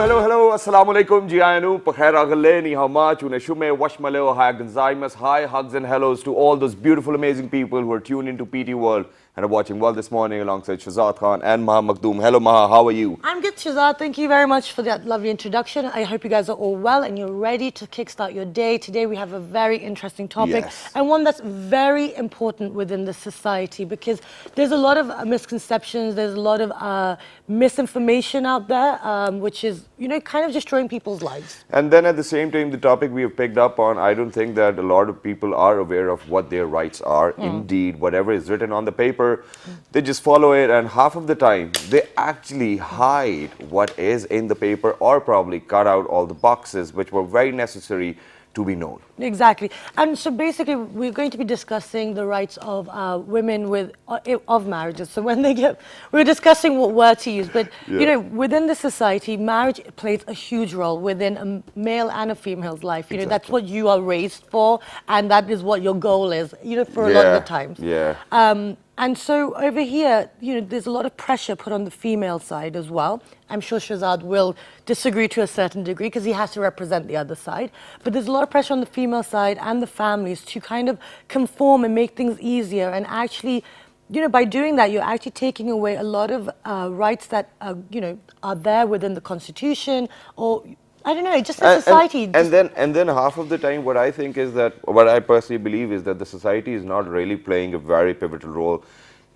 hello. Assalamu alaikum. Jianu, Pakhair Agale, Ni Hama, Chune Shume, Washmaleo, Hi Gonzaimas. Hi, hugs and hellos to all those beautiful, amazing people who are tuned into PT World and are watching well this morning alongside Shazad Khan and Maha Makhdoom. Hello, Maha, how are you? I'm good, Shazad. Thank you very much for that lovely introduction. I hope you guys are all well and you're ready to kickstart your day. Today we have a very interesting topic and one that's very important within the society because there's a lot of misconceptions, there's a lot of misinformation out there, which is, you know, kind of destroying people's lives. And then at the same time, the topic we have picked up on, I don't think that a lot of people are aware of what their rights are. Indeed, whatever is written on the paper, they just follow it, and half of the time they actually hide what is in the paper or probably cut out all the boxes which were very necessary to be known. Exactly. And so basically we're going to be discussing the rights of women of marriages. So when we're discussing what word to use, but you know, within the society, marriage plays a huge role within a male and a female's life. You know, that's what you are raised for, and that is what your goal is, you know, for a lot of the times. And so over here, you know, there's a lot of pressure put on the female side as well. I'm sure Shazad will disagree to a certain degree because he has to represent the other side. But there's a lot of pressure on the female side and the families to kind of conform and make things easier. And actually, you know, by doing that, you're actually taking away a lot of rights that, you know, are there within the Constitution or I don't know, just the society. And then half of the time, what I think is that, what I personally believe is that the society is not really playing a very pivotal role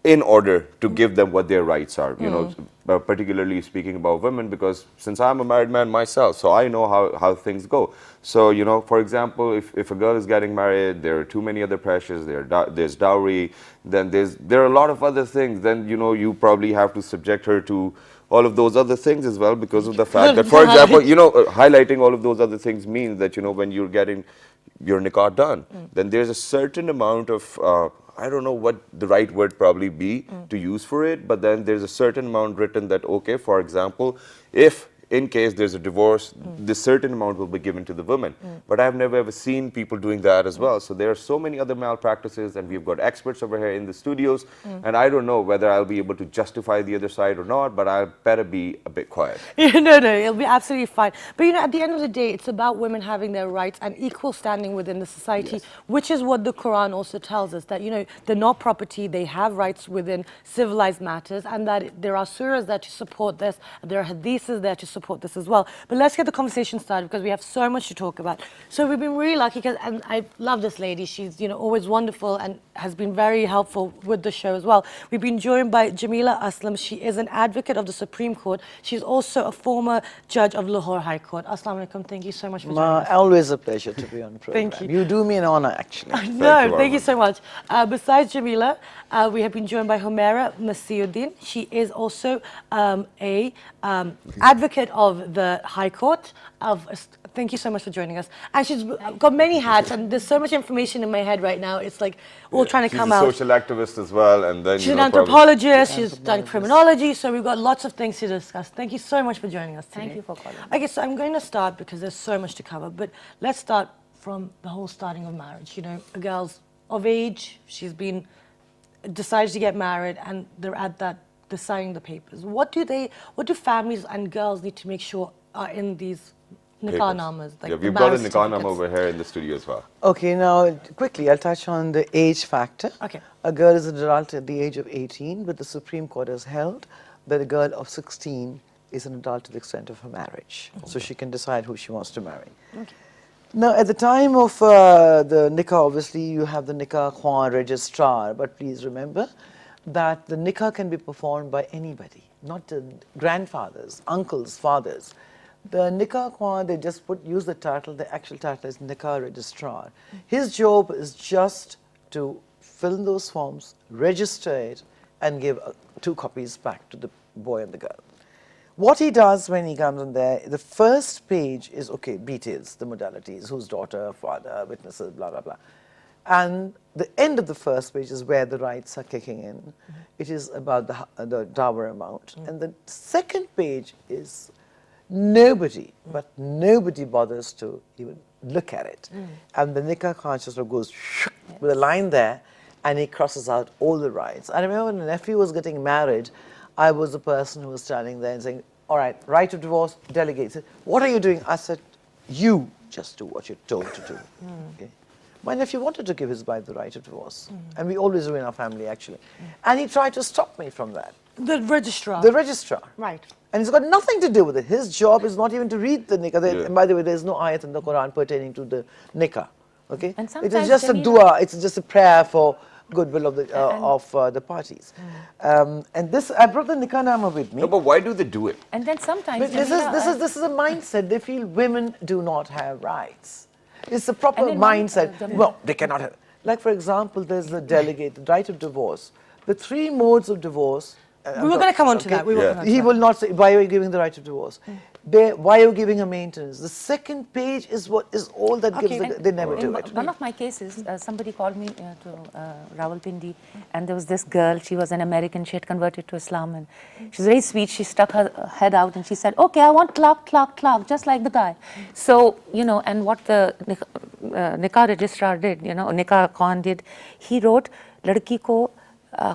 in order to give them what their rights are. You know, particularly speaking about women, because since I'm a married man myself, so I know how things go. So, you know, for example, if a girl is getting married, there are too many other pressures. There's dowry, then there are a lot of other things. Then, you know, you probably have to subject her to all of those other things as well, because of the fact that, for example, you know, highlighting all of those other things means that, you know, when you're getting your nikah done, then there's a certain amount of, I don't know what the right word probably be to use for it, but then there's a certain amount written that, okay, for example, if in case there's a divorce, this certain amount will be given to the woman. But I've never ever seen people doing that as well. So there are so many other malpractices, and we've got experts over here in the studios, and I don't know whether I'll be able to justify the other side or not, but I better be a bit quiet. No, it'll be absolutely fine. But you know, at the end of the day, it's about women having their rights and equal standing within the society, which is what the Quran also tells us, that, you know, they're not property, they have rights within civilized matters, and that there are surahs there to support this, there are hadiths there to support this as well. But let's get the conversation started because we have so much to talk about. So we've been really lucky, and I love this lady. She's, you know, always wonderful and has been very helpful with the show as well. We've been joined by Jamila Aslam. She is an advocate of the Supreme Court. She's also a former judge of Lahore High Court. Assalamu alaikum. Thank you so much for joining us. Always a pleasure to be on the program. Thank you. You do me an honor, actually. Thank you so much. Besides Jamila, we have been joined by Humaira Masih Ud Din. She is also a advocate of the High Court. Thank you so much for joining us. And she's got many hats, and there's so much information in my head right now. It's like all trying to come out. She's a social activist as well, and then she's an anthropologist. She's done criminology, so we've got lots of things to discuss. Thank you so much for joining us today. Thank you for calling. Okay, so I'm going to start because there's so much to cover, but let's start from the whole starting of marriage. You know, a girl's of age, she's been decided to get married, and they're at that deciding the papers. What do families and girls need to make sure are in these nikah namas? Like we've got a nikah nama over here in the studio as well. Okay, now quickly I'll touch on the age factor. Okay. A girl is an adult at the age of 18, but the Supreme Court has held that a girl of 16 is an adult to the extent of her marriage. So she can decide who she wants to marry. Okay. Now, at the time of the nikah, obviously you have the nikah Khan registrar, but please remember that the nikah can be performed by anybody, not the grandfathers, uncles, fathers. The nikah Khan, they just use the title, the actual title is nikah registrar. His job is just to fill in those forms, register it, and give 2 copies back to the boy and the girl. What he does when he comes in there, the first page is, okay, details, the modalities, whose daughter, father, witnesses, blah, blah, blah. And the end of the first page is where the rights are kicking in. It is about the dower amount. And the second page is nobody, but nobody bothers to even look at it. And the nikah Khan just goes with a line there, and he crosses out all the rights. I remember when a nephew was getting married, I was the person who was standing there and saying, all right, right of divorce, delegate. He said, what are you doing? I said, you just do what you're told to do. Okay? My nephew wanted to give his wife the right of divorce. And we always do in our family, actually. And he tried to stop me from that. The registrar. The registrar. Right. And it's got nothing to do with it. His job is not even to read the nikah. And by the way, there's no ayat in the Quran pertaining to the nikah. Okay? And It is sometimes, just a dua. It's just a prayer for goodwill of the parties. And this, I brought the nikah nama with me. No, but why do they do it? And then sometimes, But this is a mindset. They feel women do not have rights. It's a proper And then one, mindset. Well, they cannot have. Like, for example, there's the delegate, the right of divorce. The 3 modes of divorce. We were going to come on to that. We will come on to He that. will not say, why are you giving the right of divorce? Why are you giving her maintenance? The second page is what is all that gives Okay. they never do it. One of my cases, somebody called me to Rawalpindi, and there was this girl. She was an American. She had converted to Islam, and she's very sweet. She stuck her head out and she said, "Okay, I want tlaq, just like the guy." So and what the nikah registrar did, nikah Khan did, he wrote, "Ladki ko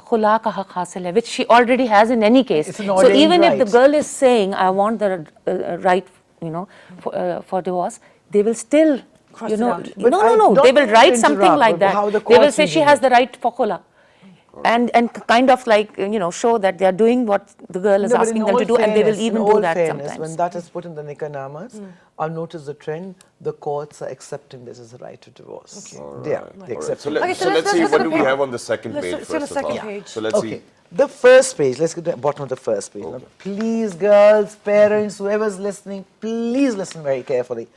khula ka haq hasil hai," which she already has in any case. It's an So ordained even if the right. girl is saying, "I want the right," for divorce, they will still, Cross it out. But I no. don't They will mean to write something interrupt, like but how that. the They will court's say she using has it. the right for khula. And kind of like, show that they are doing what the girl is No, but asking in them to all do, and they will fairness- even in do all that fairness, sometimes. When that is put in the nikah namas, I've noticed the trend, the courts are accepting this as a right to divorce. Yeah, they accept So, it. let's let's see, look what at do the we page. have on the second Let's page see the first of second all? page. So let's Okay, see. the first page, let's get to the bottom of the first page. Now, please, girls, parents, whoever's listening, please listen very carefully.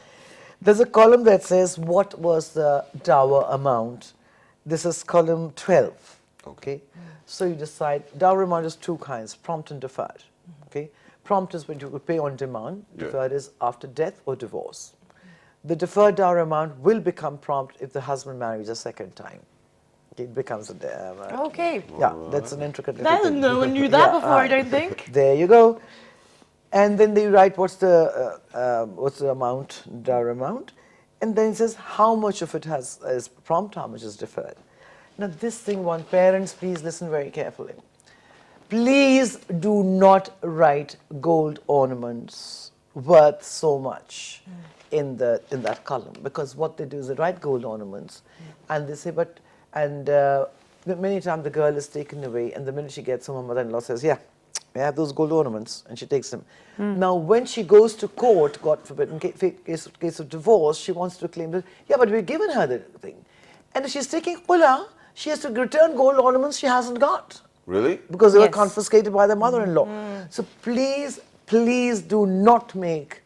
There's a column that says, what was the dower amount? This is column 12, okay? So you decide, dower amount is 2 kinds, prompt and deferred, okay? Prompt is when you would pay on demand, deferred is after death or divorce. The deferred dower amount will become prompt if the husband marries a second time. It becomes a Okay. yeah, that's an intricate little thing. No one knew that Yeah, before, I don't think. There you go. And then they write what's the amount, dower amount, and then it says how much of it is prompt, how much is deferred. Now this thing, parents, please listen very carefully. Please do not write gold ornaments worth so much in that column, because what they do is they write gold ornaments, and they say, many times the girl is taken away, and the minute she gets home, her mother-in-law says, "Yeah, I have those gold ornaments," and she takes them. Now, when she goes to court, God forbid, in case of divorce, she wants to claim that, yeah, but we've given her the thing. And if she's taking khula, she has to return gold ornaments she hasn't got. Really? Because they were Yes. confiscated by the mother-in-law. So please do not make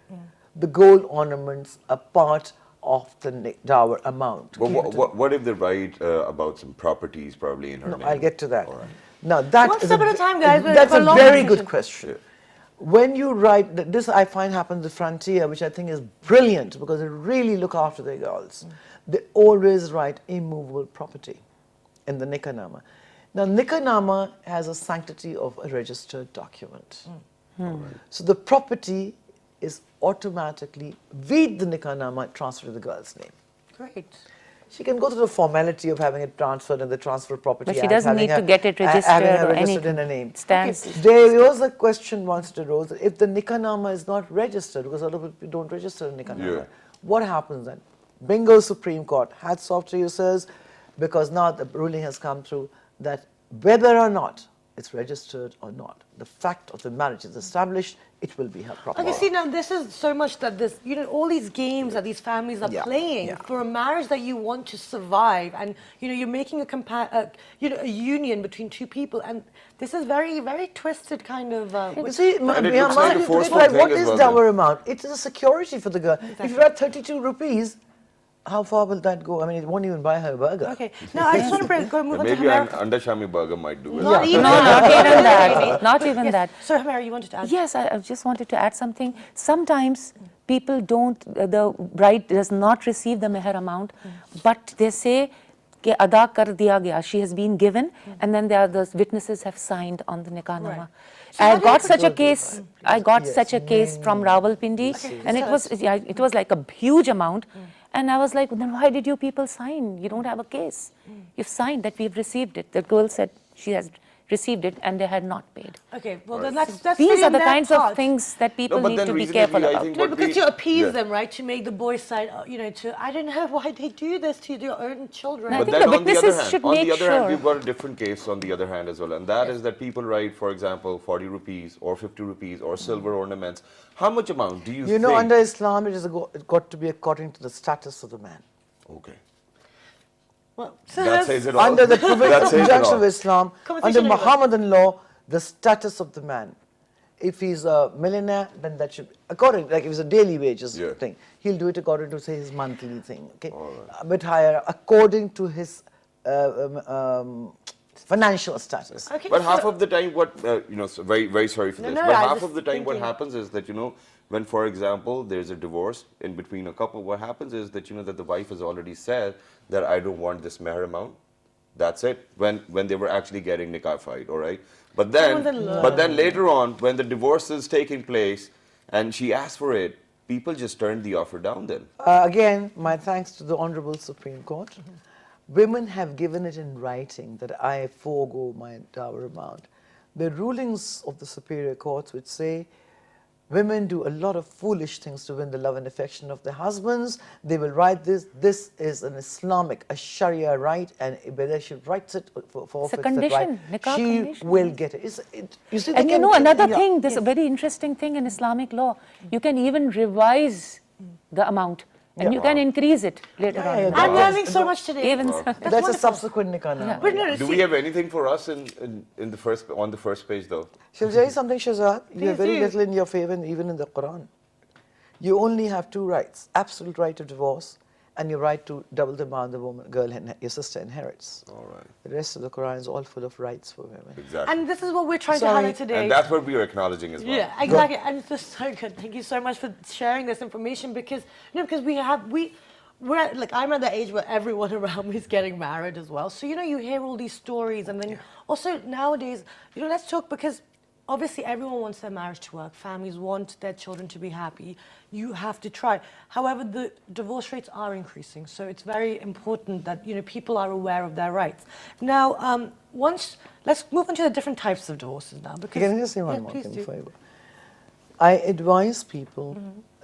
the gold ornaments a part of the dower amount. But Keep it what if they write about some properties probably in her No, name? I'll get to that. All right. Now that One is step at a time, guys. We've That's got a a long very conversation. good question. When you write, this I find happens at Frontier, which I think is brilliant because they really look after their girls. They always write immovable property in the nikah nama. Now nikah nama has a sanctity of a registered document. So the property is automatically, with the nikah nama, transferred to the girl's name. Great. She can go through the formality of having it transferred in the transfer property. But she act, doesn't having need to get it having registered her or registered anything. in a name. It stands. There was a question once it arose, if the nikah nama is not registered, because a lot of people don't register a nikah nama, Yeah. what happens then? Bingo, Supreme Court, hats off to you, sirs, because now the ruling has come through that whether or not it's registered or not, the fact of the marriage is established, it will be her property. Okay, see, now this is so much that this, all these games that these families are Yeah, playing yeah. for a marriage that you want to survive, and you're making a union between 2 people, and this is very, very twisted kind of. You see, And it looks like a Maya, forceful like, thing what as is well dower then. amount? It is a security for the girl. If you're at 32 rupees, how far will that go? I mean, it won't even buy her a burger. Okay, now I just want to go move on to Maybe an Humaira. Andashami burger might do it. Not even No, not even that. Not even Yes. that. So Humaira, you wanted to add? Yes, I just wanted to add something. Sometimes people don't, the bride does not receive the meher amount, but they say, "Ke ada kar diya gaya," she has been given, and then the witnesses have signed on the nikah nama. Right. So how I do you got put such a it- case. I got Yes, such a case from Rawalpindi, and it was like a huge amount. And I was like, then why did you people sign? You don't have a case. You've signed that we've received it. The girl said she has received it and they had not paid. Okay, well then that's These really are on the their kinds part. of things that people but need then to be reasonably, careful I about. think No, what because we- to appease yeah. them, right? To make the boys' side, I don't know why they do this to your own children. I But think then the on the other witnesses hand, should on make the other hand, sure. we've got a different case on the other hand as well, and that is that people write, for example, 40 rupees or 50 rupees or silver ornaments. How much amount do you You think? know, under Islam, it got to be according to the status of the man. Okay. Well, That says it all. Under the Prophet That says it injunction all. of Islam, under Conversation over. Muhammadan law, the status of the man. If he's a millionaire, then that should, according, like if it's a daily wages Yeah. thing, he'll do it according to, say, his monthly thing, okay? A bit higher, according to his financial status. Okay, But half so- of the time, what so very very sorry for No, this. no, but I half just of the time, what thinking. happens is that when, for example, there's a divorce in between a couple, what happens is that that the wife has already said that I don't want this meher amount. That's it. When they were actually getting nikah, all right. But then later on, when the divorce is taking place, and she asked for it, people just turned the offer down. Then Again, my thanks to the Honorable Supreme Court. Women have given it in writing that I forego my dower amount. The rulings of the superior courts which say women do a lot of foolish things to win the love and affection of their husbands. They will write this. This is an Islamic, a Sharia right, and whether she writes it for It's a that condition, right, nikah she condition, will yes. get it. You see, And they you know can- another yeah. thing, there's a very interesting thing in Islamic law. You can even revise the amount and you can increase it later Yeah, on. yeah, in the I'm law. learning so much today. Even That's a wonderful. subsequent nikah now. But no, do see- we have anything for us in the first on the first page though? Shall I tell you something, Shahzad? You have Please very do. little in your favor, even in the Quran. You only have two rights: absolute right of divorce, and your right to double the amount the girl, your sister inherits. All right, The rest of the Quran is all full of rights for women. exactly. And this is what we're trying to Sorry. highlight today. And that's what we are acknowledging as well. Yeah, exactly. And it's just so good. Thank you so much for sharing this information because because we're like I'm at the age where everyone around me is getting married as well. So you hear all these stories, and then also nowadays let's talk because obviously everyone wants their marriage to work. Families want their children to be happy. You have to try. However, the divorce rates are increasing, so it's very important that people are aware of their rights. Now, let's move on to the different types of divorces now. Because Can I just say one yeah, more please thing do. before you go? I advise people,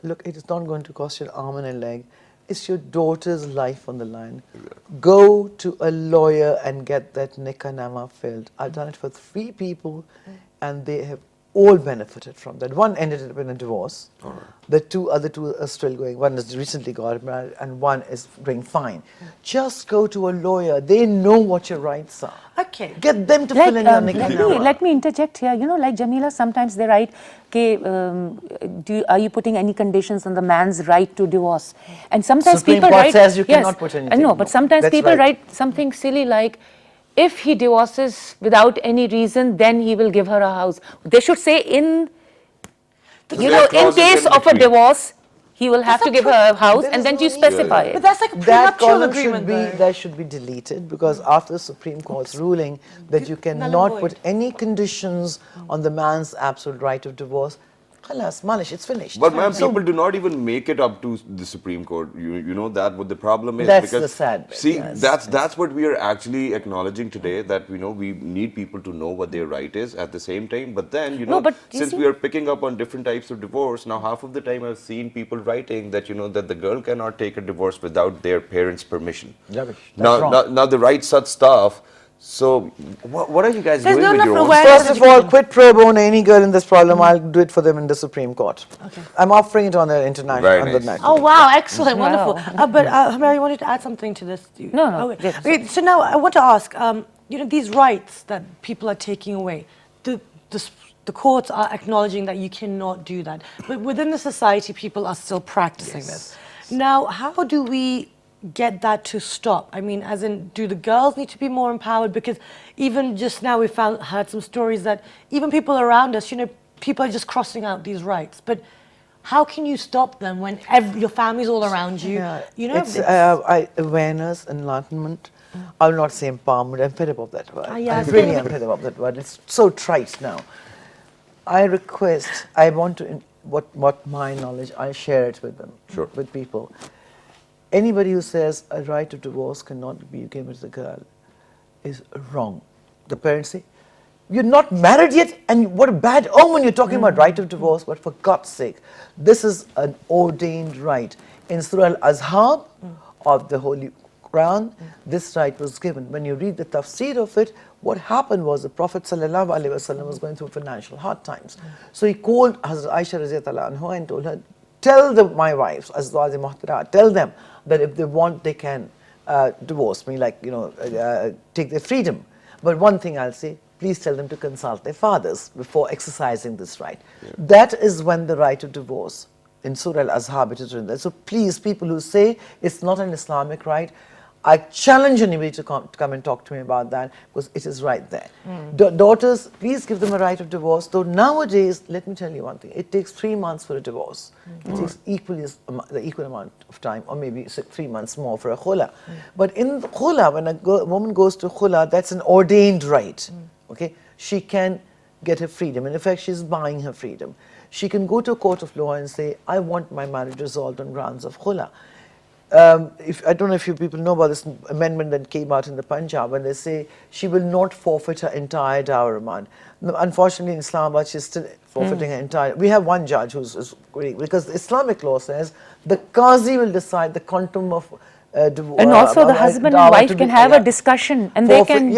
look, it is not going to cost you an arm and a leg. It's your daughter's life on the line. Go to a lawyer and get that nikah nama filled. I've done it for 3 people, and they have all benefited from that. One ended up in a divorce. The other two are still going. One has recently got married, and one is doing fine. Just go to a lawyer. They know what your rights are. Okay. Get them to fill in your nikah nama. let me interject here. Like Jamila, sometimes they write, okay, are you putting any conditions on the man's right to divorce? And sometimes Supreme people Court write, says you yes, cannot put I anything. know, No, but sometimes that's people right. write something silly like, if he divorces without any reason, then he will give her a house. They should say in There are in clauses case in of a between. divorce, he will have to give her a house, There and is then no you need. specify But it. that's like a That prenuptial column agreement, should be though. that should be deleted because after the Supreme Court's ruling that you cannot void. put any conditions on the man's absolute right of divorce, khalas, malish, it's finished. But ma'am, people do not even make it up to the Supreme Court. You know that what the problem is. That's because, the sad bit, See, yes, that's what we are actually acknowledging today. That we need people to know what their right is at the same time. But then No, but you since see- we are picking up on different types of divorce, now half of the time I've seen people writing that that the girl cannot take a divorce without their parents' permission. Rubbish. That's wrong. Now they write such stuff. So what are you guys There's doing not with enough your own awareness. stuff? First of all, quid pro bono any girl in this problem, I'll do it for them in the Supreme Court. Okay. I'm offering it on the international, Very on the nice. national. Oh wow, excellent, Wow. wonderful. But Humaira, you wanted to add something to this? No, Okay. yes. Okay, so now I want to ask, these rights that people are taking away, the courts are acknowledging that you cannot do that, but within the society, people are still practicing this. Now, how do we get that to stop? I mean, as in, do the girls need to be more empowered? Because even just now we heard some stories that even people around us, people are just crossing out these rights. But how can you stop them when your family's all around you? It's awareness, enlightenment. I will not say empowerment. I'm fed up of that word. yeah, I really am fed up of that word. It's so trite now. I want to, what my knowledge, I share it with them, with people. Anybody who says a right of divorce cannot be given to the girl is wrong. The parents say, You're not married yet, and what a bad omen. You're talking about right of divorce, but for God's sake, this is an ordained right. In Surah Al-Azhab of the Holy Quran, this right was given. When you read the tafsir of it, what happened was the Prophet ﷺ was going through financial hard times. So he called Hazrat Aisha radhiyallahu anha and told her, tell my wives, Azwaj Muhtara, tell them that if they want, they can divorce me, like, take their freedom. But one thing I'll say, please tell them to consult their fathers before exercising this right. That is when the right of divorce, in Surah Al-Azhab it is written there. So please, people who say it's not an Islamic right, I challenge anybody to come and talk to me about that, because it is right there. Daughters, please give them a right of divorce. Though nowadays, let me tell you one thing, it takes 3 months for a divorce. It takes the equal amount of time, or maybe 3 months more for a khula. But in the khula, when a woman goes to khula, that's an ordained right. Okay, she can get her freedom. In effect, she's buying her freedom. She can go to a court of law and say, I want my marriage resolved on grounds of khula. I don't know if you people know about this amendment that came out in the Punjab, when they say she will not forfeit her entire dower amount. Unfortunately, in Islamabad, she's still forfeiting her entire. We have one judge who's great, because the Islamic law says the qazi will decide the quantum of divorce. And also the husband and wife can have a discussion, and they can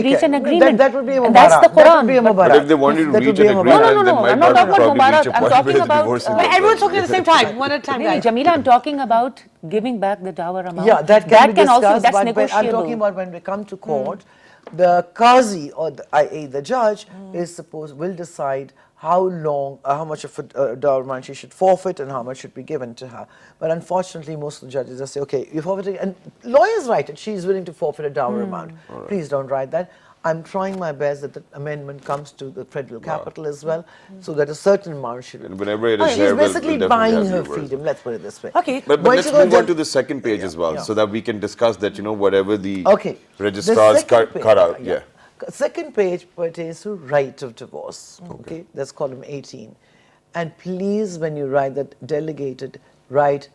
reach an agreement. That would be a and that's the mubarak. That would be a Quran. mubarak. But if they want you to That reach would be an a agreement, mubarak. then No, might I'm not talking about probably reach a mubarak. I'm point talking where about, divorcing Wait, themselves. everyone's talking at the same time, one at a time. No, guys. Jamila, I'm talking about giving back the dower amount. Yeah, that can be also, discussed, that's but negotiable. I'm talking about when we come to court, the qazi, or i.e. the judge, will decide how long, how much of a dower amount she should forfeit and how much should be given to her. But unfortunately, most of the judges just say, okay, you forfeit, and lawyers write it, she's willing to forfeit a dower amount. Please don't write that. I'm trying my best that the amendment comes to the federal capital as well, so that a certain amount should. And whenever it is She's there, we'll basically definitely buying have her you words. freedom, let's put it this way. Okay. But Once let's you go move on down- to the second page as well, yeah. so that we can discuss that, whatever the Okay. registrars The second cut page, out. Yeah. Second page pertains to right of divorce. Okay, that's column 18. And please, when you write that delegated, write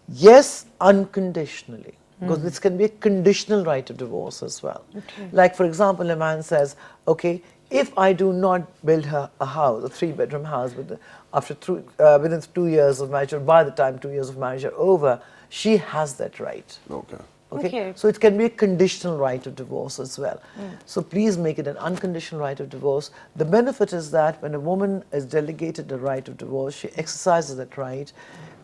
yes unconditionally. Because this can be a conditional right of divorce as well. Like, for example, a man says, okay, if I do not build her a house, a 3-bedroom house, within 2 years of marriage, or by the time 2 years of marriage are over, she has that right. Okay. Okay. So it can be a conditional right of divorce as well. So please make it an unconditional right of divorce. The benefit is that when a woman is delegated the right of divorce, she exercises that right,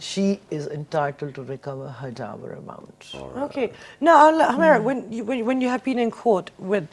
she is entitled to recover her dower amount. Okay. Now, Humaira, when you have been in court with,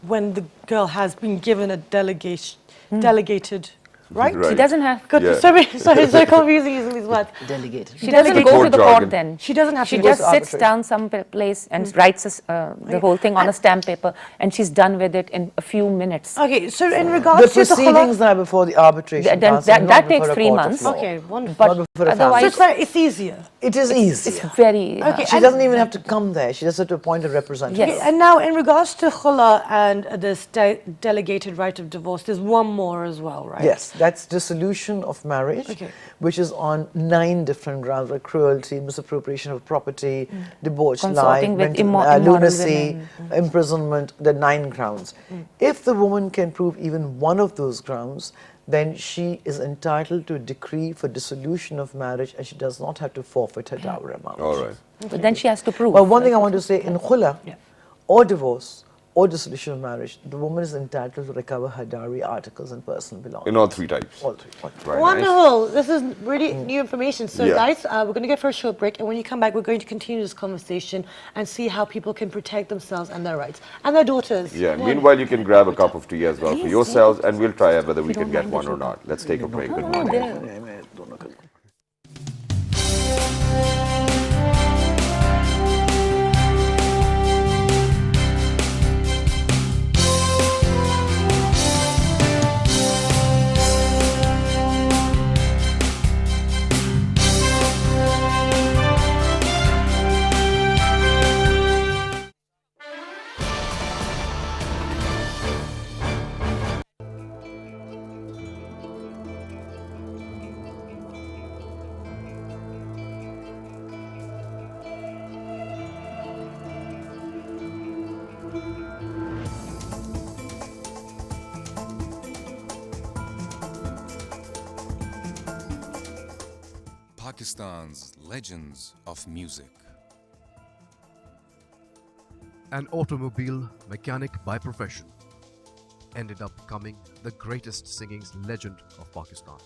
when the girl has been given a delegated right? Right. She doesn't have. Good. Yeah. Sorry, it's so confusing using these words. Delegated. She doesn't go to Court the jargon. court then. She doesn't have She to go just to sits arbitration. down some place and writes the whole thing on a stamp paper, and she's done with it in a few minutes. Okay, so in The regards to the proceedings are before the arbitration Then council, not that before takes a 3 court of months. law. Okay, wonderful. Not before a Otherwise- family. It's easier. It is easy. It's very. Okay. She doesn't even have to come there. She just has to appoint a representative. Yes. And now, in regards to khula and this delegated right of divorce, there's one more as well, right? Yes, that's dissolution of marriage, Okay. which is on 9 different grounds, like cruelty, misappropriation of property, debauched life, Consorting with mental, immoral lunacy, women. imprisonment, the 9 grounds. If the woman can prove even one of those grounds, then she is entitled to a decree for dissolution of marriage, and she does not have to forfeit her dower amount. All right. But then she has to prove. But one thing I want to say, in khula or divorce or dissolution of marriage, the woman is entitled to recover her dowry, articles, and personal belongings. In all 3 types. All 3. Very nice. Wonderful. This is really new information. So, Yeah. guys, we're going to go for a short break, and when you come back, we're going to continue this conversation and see how people can protect themselves and their rights and their daughters. Yeah, meanwhile, you can grab a cup of tea as well for yourselves, and we'll try whether we can get one or not. Let's take a break. Good morning. Pakistan's legends of music. An automobile mechanic by profession, ended up becoming the greatest singing legend of Pakistan.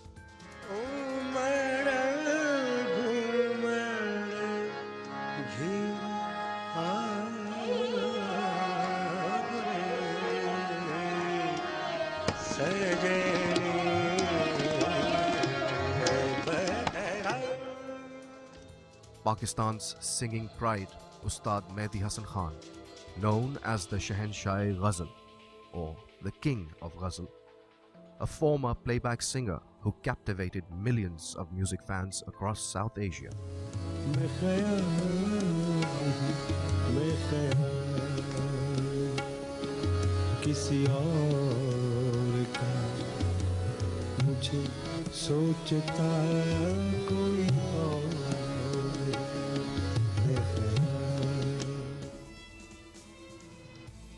Pakistan's singing pride, Ustad Mehdi Hasan Khan, known as the Shahenshah-e-Ghazal, or the King of Ghazal, a former playback singer who captivated millions of music fans across South Asia.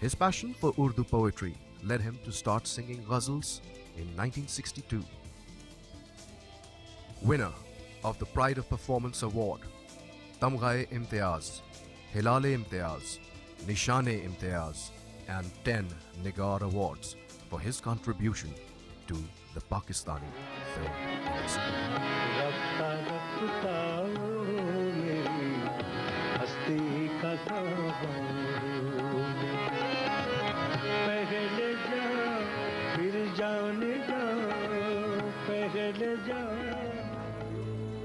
His passion for Urdu poetry led him to start singing ghazals in 1962. Winner of the Pride of Performance Award, Tamgha-e-Imtiaz, Hilal-e-Imtiaz, Nishan-e-Imtiaz, and 10 Nigar Awards for his contribution to the Pakistani film industry.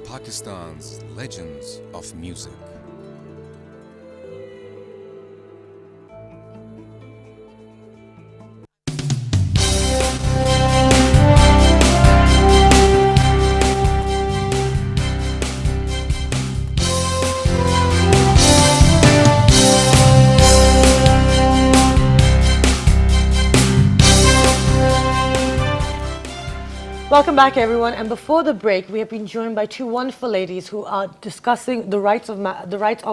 Pakistan's legends of music. Welcome back, everyone. And before the break, we have been joined by two wonderful ladies who are discussing the rights of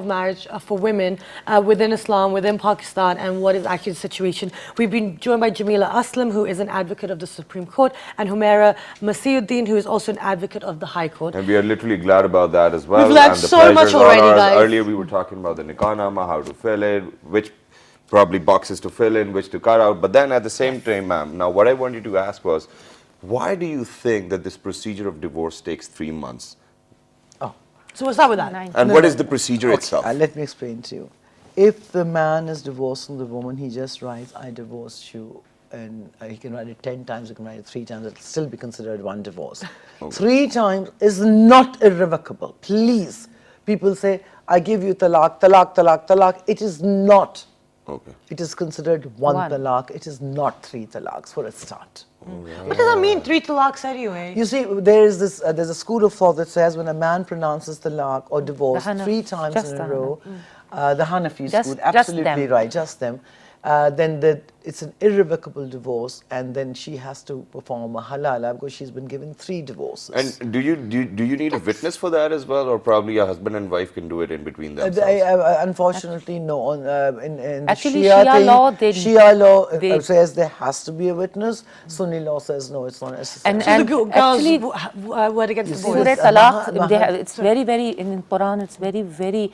marriage for women within Islam, within Pakistan, and what is actually the situation. We've been joined by Jamila Aslam, who is an advocate of the Supreme Court, and Humaira Masih Ud Din, who is also an advocate of the High Court. And we are literally glad about that as well. We've learned and the so much pleasure's all already, ours. guys. Earlier we were talking about the nikah-nama, how to fill it, which probably boxes to fill in, which to cut out. But then at the same time, ma'am, now what I wanted to ask was, why do you think that this procedure of divorce takes 3 months? Oh, So we'll start with that. And what is the procedure okay, itself? let me explain to you. If the man is divorcing the woman, he just writes, I divorced you. And he can write it 10 times, he can write it 3 times, it'll still be considered one divorce. 3 times is not irrevocable. Please. People say, I give you talaq, talaq, talaq, talaq. It is not. Okay. It is considered one talaq. It is not 3 talaqs for a start. What does that mean, 3 talaqs anyway? You see, there is this. There's a school of thought that says when a man pronounces talaq or divorce 3 times just in the a row, the Hanafi Just- school, just absolutely them. right, just them. Then it's an irrevocable divorce, and then she has to perform a halala because she's been given 3 divorces. And do you need a witness for that as well, or probably a husband and wife can do it in between themselves? Unfortunately, no. In the Actually, Shia Shia thing, law, Shia law they- says there has to be a witness. Sunni law says no, it's not necessary. And- So the girls actually- were against You see divorce. this- Surah Talaq, Maha- they have, it's very, very, in Quran, it's very, very,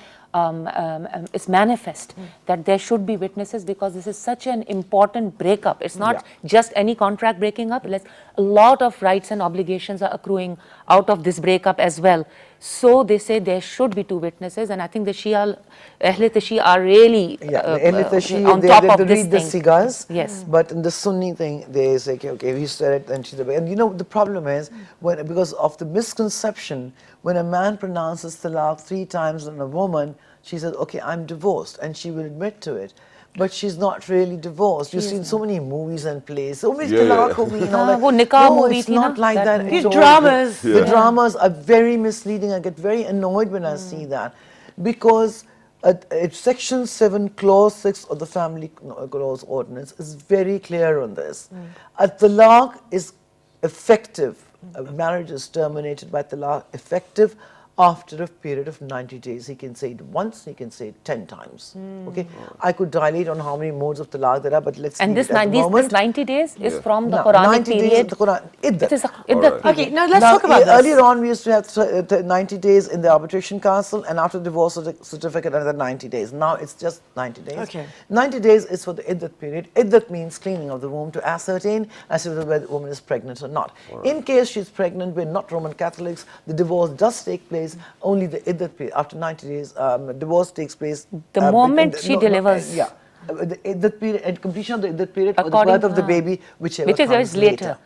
it's manifest that there should be witnesses because this is such an important breakup. It's not just any contract breaking up. A lot of rights and obligations are accruing out of this breakup as well. So they say there should be 2 witnesses, and I think the Shia, Ahle Shia are really Yeah, the Ahlul Tashayyu, on they top of this read the thing. sigas. Yes. But in the Sunni thing, they say, okay, he said it, and she's and you know, the problem is, because of the misconception, when a man pronounces talaq 3 times on a woman, she says, okay, I'm divorced, and she will admit to it. But she's not really divorced. You've seen so many movies and plays. So many talaq ho gayi and all that. wo nikah No, movie it's thi na, not like that that. movie. These at all. dramas. The dramas are very misleading. I get very annoyed when I see that. Because Section 7, Clause 6 of the Family Laws Ordinance is very clear on this. A talaq is effective. A marriage is terminated by talaq effective after a period of 90 days. He can say it once, he can say it 10 times. Okay, I could dilate on how many modes of talaq there are, but let's And leave this, it at the moment. 90 days is from the No, Quranic 90 days period. of the Quran. It is a iddat Alright. period. Okay, now let's Now, talk about this. earlier on, we used to have 90 days in the arbitration council, and after divorce certificate, another 90 days. Now it's just 90 days. Okay. 90 days is for the iddat period. Iddat means cleaning of the womb to ascertain as to whether the woman is pregnant or not. In case she's pregnant, we're not Roman Catholics, the divorce does take place only the iddat period. After 90 days, divorce takes place. The moment she delivers. Yeah. The iddat period and completion of the iddat period or the According- birth of the baby, whichever Which is comes later.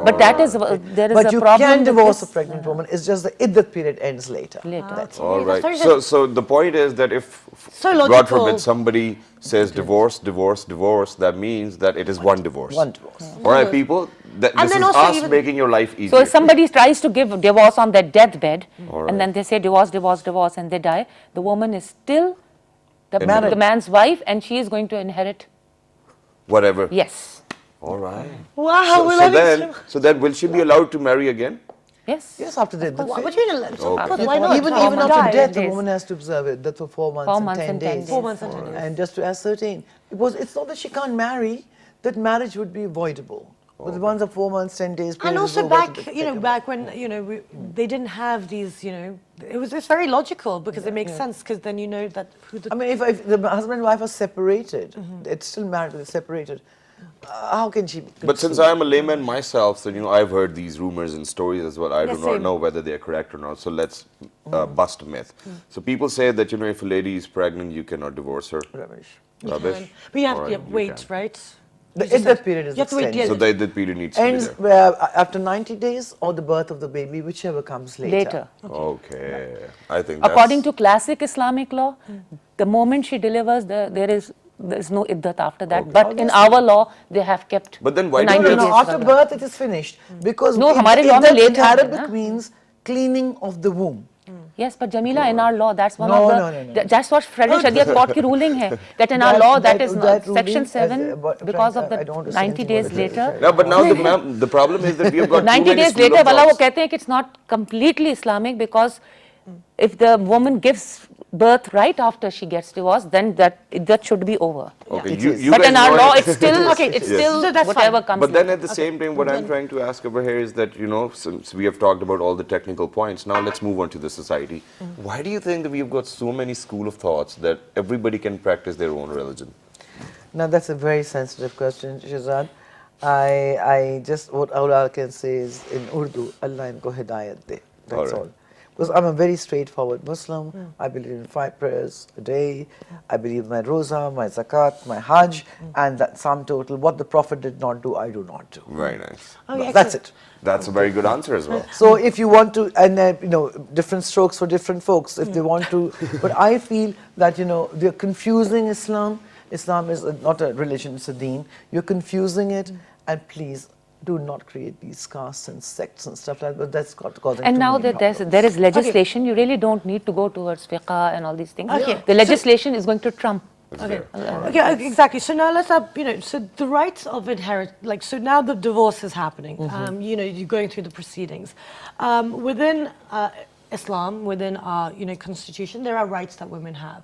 But that is, there is but a you problem can with divorce a this. pregnant woman. It's just the iddat period ends later. Later. That's All Yeah, right. that's very So the point is that if, So God logical. forbid, somebody says divorce, divorce, divorce, that means that it is one divorce. one divorce. All right, people. This then is also us even- making your life easier. So if somebody tries to give divorce on their deathbed, and then they say divorce, divorce, divorce, and they die, the woman is still the man's wife, and she is going to inherit. Whatever. Yes. All right. Wow, we're learning So then will she be allowed to marry again? Yes. Yes, after the iddat What period. do you mean? So, Okay. of course, why not? Even Someone after die. death, the days. woman has to observe it. That for 4 months, 4 and, months 10 and 10 days. days. 4 months and 10 days. And just to ascertain, it's not that she can't marry. That marriage would be avoidable. But the ones of 4 months, 10 days. And period is also over, back, so you know, back when, you know, they didn't have these, you know, it's very logical because it makes sense because then you know that who the... I mean, if the husband and wife are separated, it's still married, but they're separated. How can she? But since I am a layman myself, so I've heard these rumors and stories as well. I Yes, do not same. know whether they are correct or not. So let's bust a myth. So people say that if a lady is pregnant, you cannot divorce her. Rubbish. Rubbish. But you have All to right, you wait, can. right? The iddat period is You have to wait, extended. So the period needs to be Ends there. after 90 days or the birth of the baby, whichever comes later. Later. Okay. I think According to classic Islamic law, the moment she delivers, there is no iddat after that. But in our law, they have kept. But then why the do we 90 No, have- no, days after rather. birth it is finished. Because No, हमारे law में iddat in later है Arabic ना? means cleaning of the womb. Yes, but Jamila, in our law, that's one No, of the. no, no, no. That's what Federal Sharia Court ki ruling hai. That in our law, that is that section ruling, 7, but because friends, of I don't want the to say 90 anything days about it. later. No, but now the problem is that we have got 90 too many days school later, of wala wo thoughts. कहते हैं कि it's not completely Islamic because if the woman gives birth right after she gets divorced, then that should be over. Okay, It you is. guys But in our know law, it. it's still Okay, it's Yes. still So that's whatever fine. comes. But then later. at the same time, what I'm trying to ask over here is that, since we have talked about all the technical points, now let's move on to the society. Why do you think that we've got so many school of thoughts that everybody can practice their own religion? Now that's a very sensitive question, Shahzad. I just, all I can say is in Urdu, Allah inko hidayat de. That's All all. right. Because I'm a very straightforward Muslim. I believe in 5 prayers a day. I believe my roza, my zakat, my hajj, and that sum total. What the Prophet did not do, I do not do. Very nice. Okay, That's it. That's a very good answer as well. So if you want to, and different strokes for different folks, if they want to, but I feel that, they're confusing Islam. Islam is not a religion, it's a deen. You're confusing it, and please do not create these castes and sects and stuff like that, but that's got causing And too now many that problems. there is legislation, you really don't need to go towards fiqh and all these things. Okay. The legislation is going to trump. Okay. Okay, exactly. So now let's have, so the rights of so now the divorce is happening. You're going through the proceedings. Within Islam, within our, constitution, there are rights that women have.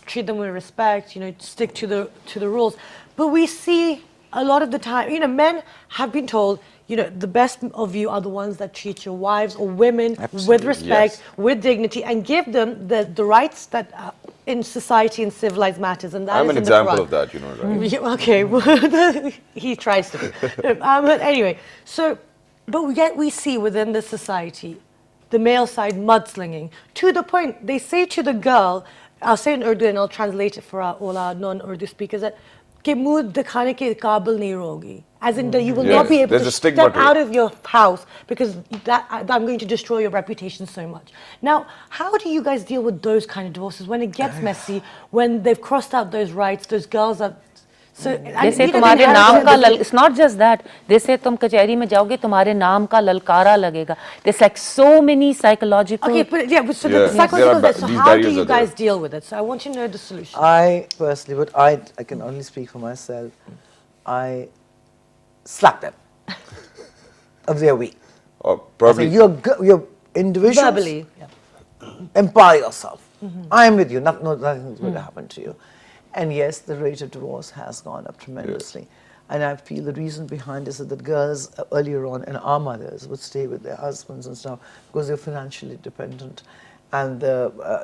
Treat them with respect, stick to the rules. But we see a lot of the time, men have been told, the best of you are the ones that treat your wives or women with respect, Yes. with dignity, and give them the rights that in society and civilized matters. And that I'm is an in example the of that, right? Yeah, okay, well, he tries to be. But anyway, but yet we see within the society the male side mudslinging to the point they say to the girl, I'll say in Urdu and I'll translate it for all our non-Urdu speakers, that कि मुंह दिखाने के काबिल नहीं रहोगी. As in that you will Yes, not be able there's to a stigma step to it. out of your house because I'm going to destroy your reputation so much. Now, how do you guys deal with those kind of divorces when it gets messy, when they've crossed out those rights, those girls are... So, They say तुम्हारे नाम का it's not just that. They say तुम कचहरी में जाओगे तुम्हारे नाम का ललकारा लगेगा. There's like so many psychological. Okay, but yeah, so Yeah, the psychological, there are so these how do barriers you are there. guys deal with it? So I want to know the solution. I personally, but I can only speak for myself, I slap them if they're weak. Or I say, probably you're individuals. Verbally. Yeah. empower yourself. I am with you, nothing's going to happen to you. And yes, the rate of divorce has gone up tremendously. And I feel the reason behind this is that girls earlier on and our mothers would stay with their husbands and stuff because they're financially dependent. And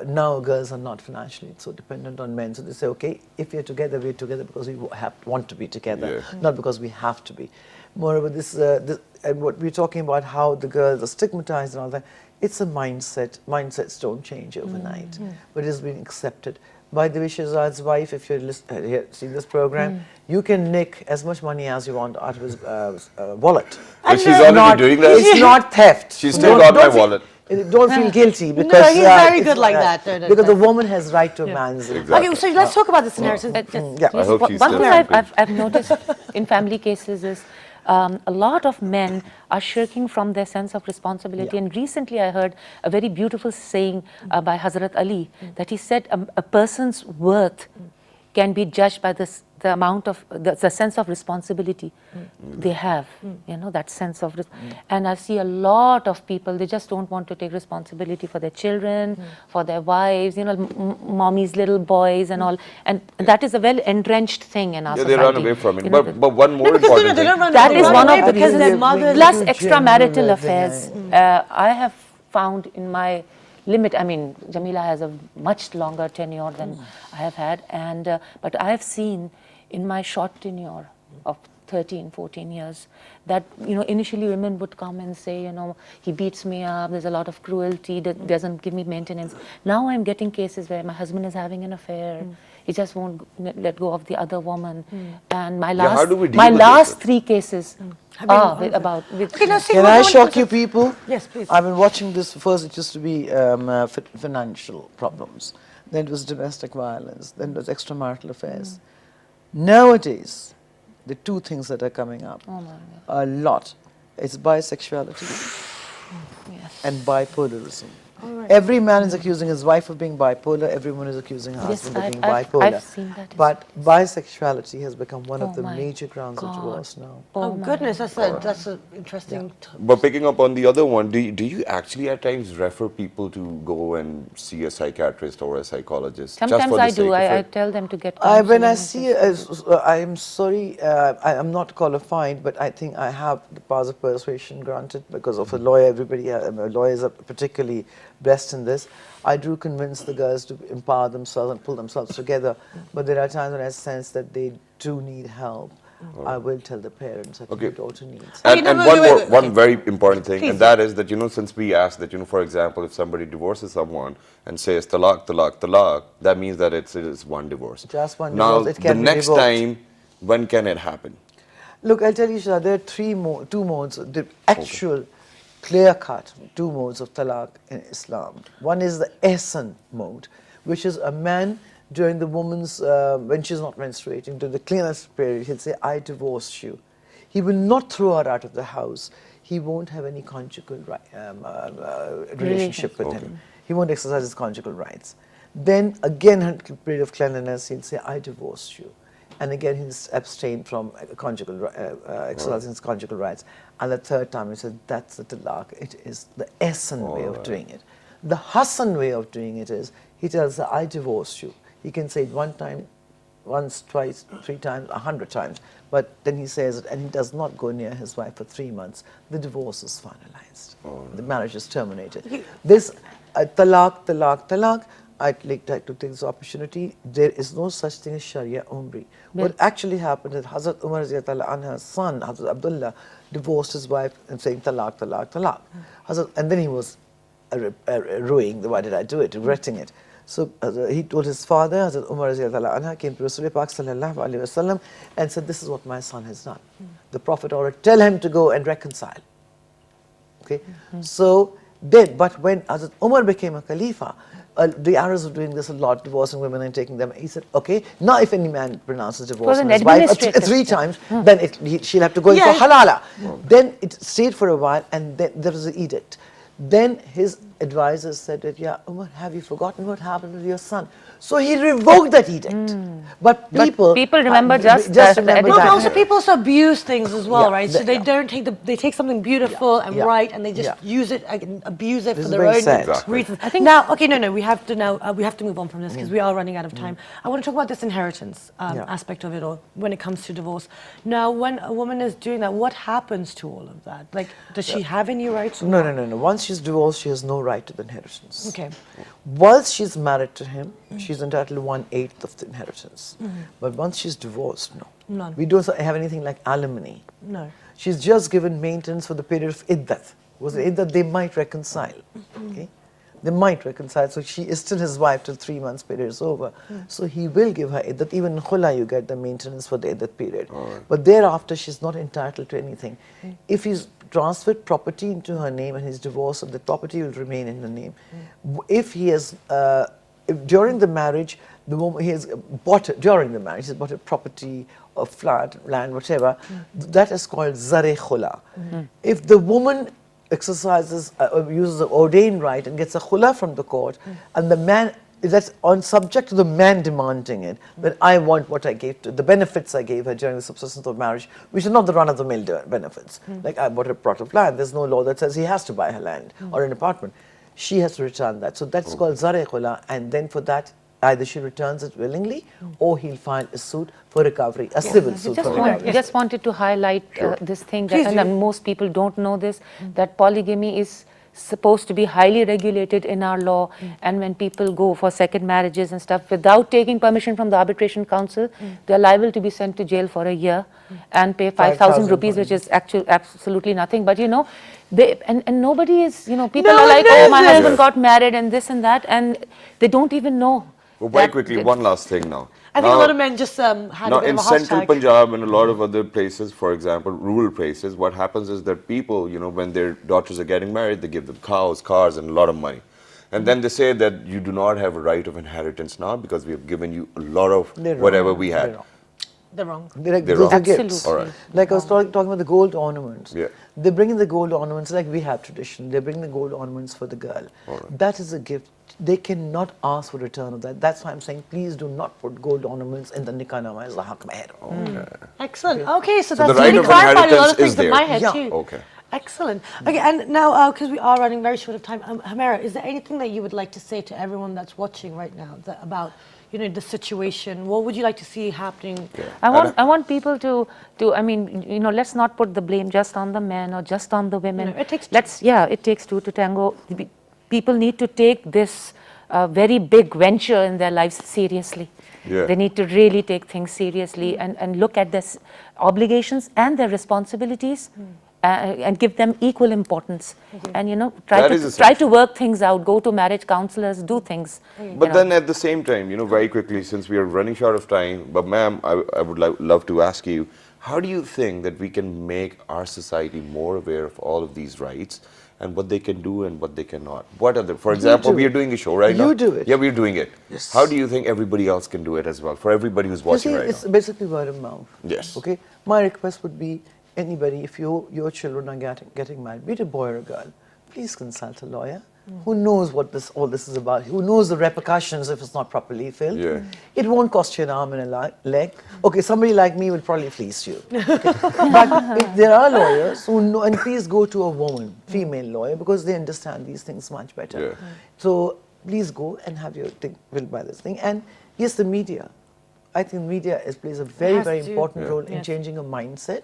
now girls are not financially so dependent on men. So they say, okay, if we're together because we want to be together, not because we have to be. Moreover, and what we're talking about, how the girls are stigmatized and all that, it's a mindset. Mindsets don't change overnight, but it has been accepted. By the way, Shahzad's wife, if you're seeing this program, you can nick as much money as you want out of his wallet. But she's already doing that? It's not theft. She's still got my wallet. Don't feel guilty because he's very good like that. No, because the woman has right to a man's. Exactly. Okay, so let's talk about the scenario. I hope she's One still thing happy. I've noticed in family cases is a lot of men are shirking from their sense of responsibility. And recently I heard a very beautiful saying by Hazrat Ali that he said a person's worth can be judged by the amount of the sense of responsibility they have, you know, that sense of and I see a lot of people, they just don't want to take responsibility for their children, for their wives, you know, mommy's little boys and all, and that is a well entrenched thing in our society. They run away from it. You know, But one more important thing. that is one of the because their reasons. mothers. Plus Genuine extramarital living, affairs. I have found in my limit, I mean, Jamila has a much longer tenure than I have had, and but I have seen in my short tenure of 13, 14 years that, you know, initially women would come and say, you know, he beats me up, there's a lot of cruelty, doesn't give me maintenance. Now I'm getting cases where my husband is having an affair, he just won't let go of the other woman. And my last, how do we deal my with last this? 3 cases are about... Okay, now see, Can I shock you people? Yes, please. I've been watching this. First, it used to be financial problems. Then it was domestic violence. Then it was extramarital affairs. Nowadays, the 2 things that are coming up a lot. It's bisexuality and bipolarism. Every man is accusing his wife of being bipolar. Everyone is accusing her husband of being bipolar. I've seen that. But bisexuality has become one of Oh the my major grounds of divorce now. Oh goodness, that's an interesting. But picking up on the other one, do you actually at times refer people to go and see a psychiatrist or a psychologist? just Sometimes for the I sake do. of I it? tell them to get When I counseling. see, I am sorry, I am not qualified, but I think I have the powers of persuasion granted because of a lawyer. Lawyers are particularly blessed in this. I do convince the girls to empower themselves and pull themselves together, but there are times when I sense that they do need help. I will tell the parents that your daughter needs help. And one very important thing, Please. and that is that, you know, since we asked that, you know, for example, if somebody divorces someone and says talaq, talaq, talaq, that means that it is one divorce. Just one now, divorce, it can the be next revoked. time, when can it happen? Look, I'll tell you, Shah, there are 2 modes, the actual clear-cut 2 modes of talaq in Islam. One is the ihsan mode, which is a man during the woman's, when she's not menstruating, during the clearance period, he'll say, I divorce you. He will not throw her out of the house. He won't have any conjugal relationship with him. He won't exercise his conjugal rights. Then again, a period of cleanliness, he'll say, I divorce you. And again, he's abstained from conjugal, exercising his conjugal rights. And the 3rd time, he said, that's the talaq. It is the ihsan way of doing it. The hasan way of doing it is, he tells her, I divorce you. He can say it 1 time, once, twice, 3 times, 100 times. But then he says it, and he does not go near his wife for 3 months. The divorce is finalized. The marriage is terminated. This talaq, talaq, talaq, I'd like to take this opportunity. There is no such thing as Sharia umri. What actually happened is Hazrat Umar anha's son, Hazrat Abdullah, divorced his wife and saying talaq, talaq, talaq. And then he was ruining, why did I do it, regretting it. So he told his father, Hazrat Umar anha, came to Rasulullah Pak sallallahu alayhi wa sallam and said, this is what my son has done. The Prophet ordered, tell him to go and reconcile. Okay, so then, but when Hazrat Umar became a Khalifa, the Arabs were doing this a lot, divorcing women and taking them. He said, okay, now if any man pronounces divorce on his wife 3 times, then she'll have to go in for halala. Then it stayed for a while, and then there was an edict. Then his advisors said that, yeah, Umar, have you forgotten what happened with your son? So he revoked that edict. But people remember just remember No, but that. also people also abuse things as well, Yeah, right? So they yeah. don't take they take something beautiful and yeah, right, and they just yeah. use it and abuse it This for is their very own sad. Exactly. reasons. I think Now, okay, no, we have to now we have to move on from this because we are running out of time. I want to talk about this inheritance Yeah. aspect of it all when it comes to divorce. Now, when a woman is doing that, what happens to all of that? Like, does she have any rights? Or No, not? no, no, no. Once she's divorced, she has no right to the inheritance. Okay. Whilst she's married to him, she's entitled to 1/8 of the inheritance. But once she's divorced, no. None. We don't have anything like alimony. No. She's just given maintenance for the period of iddat. Was it iddat? They might reconcile. Okay? They might reconcile. So she is still his wife till 3 months period is over. So he will give her iddat. Even in khula, you get the maintenance for the iddat period. But thereafter, she's not entitled to anything. If he's transferred property into her name and he's divorced, the property will remain in her name. If he has, if during the marriage, the woman he has bought it, during the marriage, he's bought a property, a flat, land, whatever, that is called zare khula. If the woman exercises, uses the ordained right and gets a khula from the court, and the man, that's on subject to the man demanding it, that I want what I gave to, the benefits I gave her during the subsistence of marriage, which are not the run-of-the-mill benefits. Like I bought a plot of land, there's no law that says he has to buy her land or an apartment. She has to return that. So that's called zare khula, and then for that, either she returns it willingly or he'll file a suit for recovery, a civil suit for recovery. Just wanted to highlight this thing that, Please and do. then most people don't know this, that polygamy is supposed to be highly regulated in our law, and when people go for second marriages and stuff without taking permission from the arbitration council, they're liable to be sent to jail for a year and pay 5,000 rupees, which is absolutely nothing. But you know, they and nobody is, you know, people No are one like, oh, knows my this. husband got married and this and that, and they don't even know. Well, very that quickly, the- one last thing now. I think a lot of men just had Now, a bit in of a central hashtag. Punjab and a lot of other places, for example, rural places, what happens is that people, you know, when their daughters are getting married, they give them cows, cars, and a lot of money. And then they say that you do not have a right of inheritance now because we have given you a lot of They're wrong. whatever we They're had. wrong. They're wrong. They're They're those wrong. are gifts. Absolutely. All right. Like I was talking about the gold ornaments. Yeah. They bring in the gold ornaments like we have tradition. They bring the gold ornaments for the girl. That is a gift. They cannot ask for return of that. That's why I'm saying please do not put gold ornaments in the nikah nama as the haq meher. Excellent. Okay, so the that's right really of clarified a lot inheritance of things is in there. my head Yeah. too. Okay. Excellent. Okay, and now because we are running very short of time, Humaira, is there anything that you would like to say to everyone that's watching right now about, you know, the situation? What would you like to see happening? I want people to I mean, you know, let's not put the blame just on the men or just on the women. No, it takes two. It takes two to tango. People need to take this very big venture in their lives seriously. Yeah. They need to really take things seriously and look at their obligations and their responsibilities. And give them equal importance, and you know, That is try essential. to work things out. Go to marriage counselors, do things. you But know. then at the same time, you know, very quickly, since we are running short of time, but ma'am, I would love to ask you, how do you think that we can make our society more aware of all of these rights and what they can do and what they cannot? What are the, for example, do we are it. doing a show right now. You do it. Yeah, we're doing it. Yes. How do you think everybody else can do it as well? For everybody who's You watching see, right it's now. basically word of mouth. Yes. Okay. My request would be anybody, if your children are getting married, be it a boy or a girl, please consult a lawyer who knows what all this is about, who knows the repercussions if it's not properly filled. Yeah. It won't cost you an arm and a leg. Okay, somebody like me will probably fleece you. Okay. But if there are lawyers who know, and please go to a woman, female lawyer, because they understand these things much better. Yeah. So please go and have your thing filled by this thing. And yes, the media. I think media plays a very, has very to. important role in Yes. changing a mindset.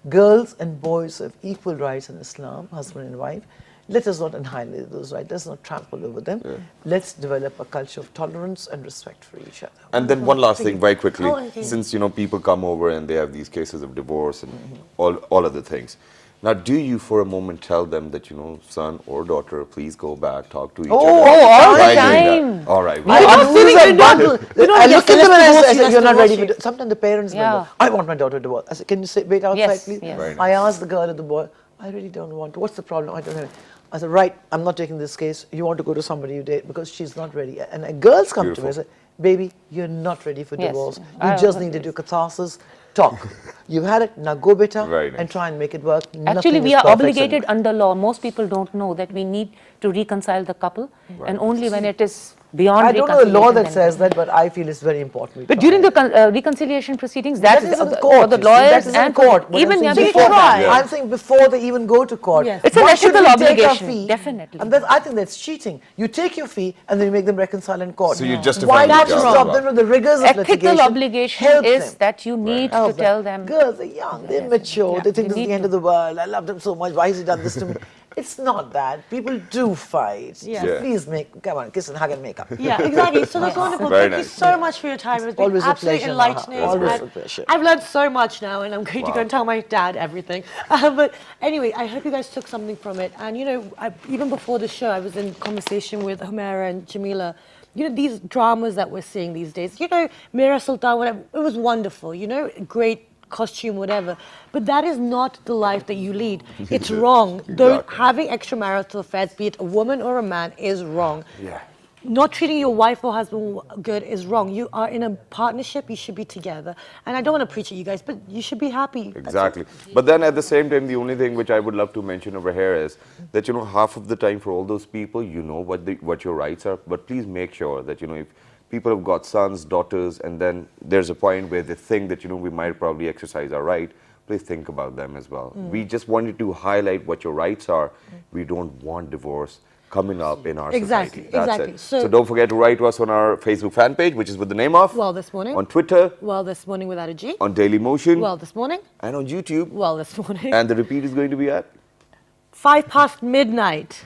Girls and boys have equal rights in Islam, husband and wife. Let us not annihilate those rights. Let's not trample over them. Let's develop a culture of tolerance and respect for each other. And then one last thing, very quickly, Oh, okay. since you know people come over and they have these cases of divorce and all other things. Now, do you for a moment tell them that, you know, son or daughter, please go back, talk to each other? all the By doing time. that. All right. I not lose feeling that you're not- bundle. you're not I yes, look at them let's and I divorce say, you, let's you're not divorce ready. you. For sometimes the parents will Yeah. go, I want my daughter divorced. I said, can you wait outside, Yes, please? yes. Very I asked the girl or the boy, I really don't want to. What's the problem? I don't have. I said, right, I'm not taking this case. You want to go to somebody you date because she's not ready. And girls come to me and say, baby, you're not ready for Oh, Yes. divorce. I You just also need to do catharsis. talk. You've had it, now go beta Very nice. and try and make it work. Actually, Nothing we is are perfect. obligated under law. Most people don't know that we need to reconcile the couple, and only when it is beyond I don't know the law reconciliation that then- says that, but I feel it's very important. we But try. during the reconciliation proceedings, That that is in for court. the you see, lawyers that is in and for court. But even I'm yeah, saying before that. try. I'm saying before they even go to court. Yes. It's an why should ethical we take our obligation, fee? definitely. And I think that's cheating. You take your fee and then you make them reconcile in court. So you justify Why the not job as stop well. them with the rigors of litigation? Ethical obligation Help is them. that you need to Help tell them. Girls are young, they're mature, Yeah, they think they this is the need end to. of the world. I love them so much. Why has he done this to me? It's not that. People do fight. Yeah. So Yeah. please come on, kiss and hug and make up. Yeah, exactly. So that's wonderful. Very Thank you nice. so much for your time. It's been Always a absolutely pleasure, Maha. enlightening. Always I've- a pleasure. I've learned so much now, and I'm going to go Wow. and tell my dad everything. But anyway, I hope you guys took something from it. And you know, even before the show, I was in conversation with Humaira and Jamila. You know, these dramas that we're seeing these days. You know, Mira Sultan, whatever. It was wonderful. You know, great costume, whatever. But that is not the life that you lead. It's wrong. Don't Exactly. having extramarital affairs, be it a woman or a man, is wrong. Yeah. Not treating your wife or husband good is wrong. You are in a partnership, you should be together. And I don't want to preach at you guys, but you should be happy. That's Exactly. But then at the same time, the only thing which I would love to mention over here is that, you know, half of the time for all those people, you know what your rights are, but please make sure that, you know, if people have got sons, daughters, and then there's a point where they think that, you know, we might probably exercise our right, please think about them as well. We just wanted to highlight what your rights are. We don't want divorce coming up in our Exactly, society. That's exactly. it. So- So don't forget to write to us on our Facebook fan page, which is with the name of Well This Morning. on Twitter, Well This Morning without a G. on Daily Motion, Well This Morning. and on YouTube. Well This Morning. And the repeat is going to be at 5 past midnight.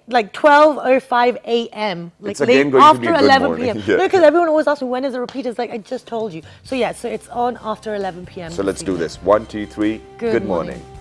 Like 12:05 a.m. Like It's again going to be after a good 11 morning. p.m. Yeah. No, because everyone always asks me when is the repeat. It's like I just told you. So yeah, so it's on after 11 p.m. So let's this do evening. this. 1, 2, 3. Good Good morning. morning.